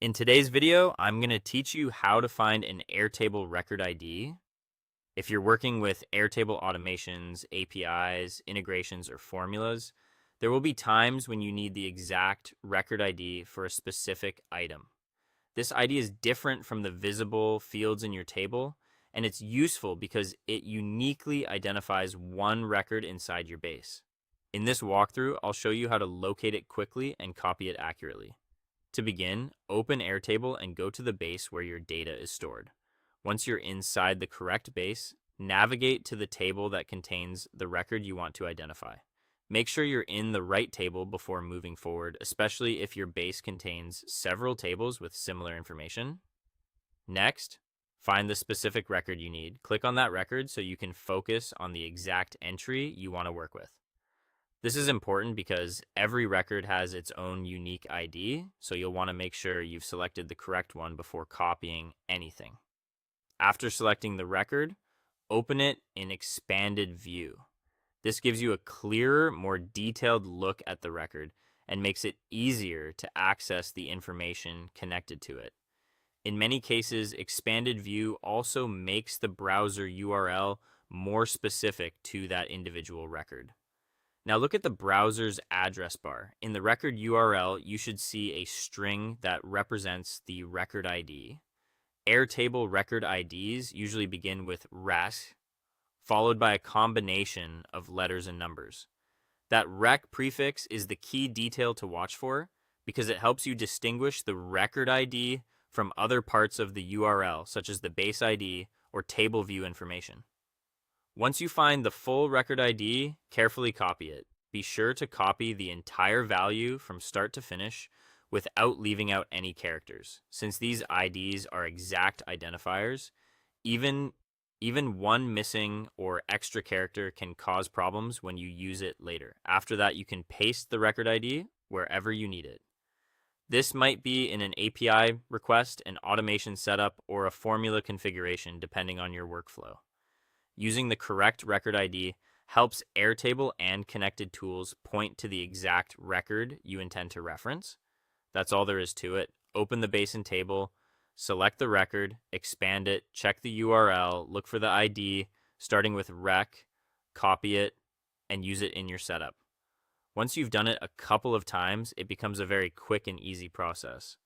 In today's video, I'm going to teach you how to find an Airtable record ID. If you're working with Airtable automations, APIs, integrations, or formulas, there will be times when you need the exact record ID for a specific item. This ID is different from the visible fields in your table, and it's useful because it uniquely identifies one record inside your base. In this walkthrough, I'll show you how to locate it quickly and copy it accurately. To begin, open Airtable and go to the base where your data is stored. Once you're inside the correct base, navigate to the table that contains the record you want to identify. Make sure you're in the right table before moving forward, especially if your base contains several tables with similar information. Next, find the specific record you need. Click on that record so you can focus on the exact entry you want to work with. This is important because every record has its own unique ID, so you'll want to make sure you've selected the correct one before copying anything. After selecting the record, open it in expanded view. This gives you a clearer, more detailed look at the record and makes it easier to access the information connected to it. In many cases, expanded view also makes the browser URL more specific to that individual record. Now look at the browser's address bar. In the record URL, you should see a string that represents the record ID. Airtable record IDs usually begin with rec, followed by a combination of letters and numbers. That rec prefix is the key detail to watch for because it helps you distinguish the record ID from other parts of the URL, such as the base ID or table view information. Once you find the full record ID, carefully copy it. Be sure to copy the entire value from start to finish without leaving out any characters. Since these IDs are exact identifiers, even one missing or extra character can cause problems when you use it later. After that, you can paste the record ID wherever you need it. This might be in an API request, an automation setup, or a formula configuration depending on your workflow. Using the correct record ID helps Airtable and connected tools point to the exact record you intend to reference. That's all there is to it. Open the base and table, select the record, expand it, check the URL, look for the ID, starting with rec, copy it, and use it in your setup. Once you've done it a couple of times, it becomes a very quick and easy process.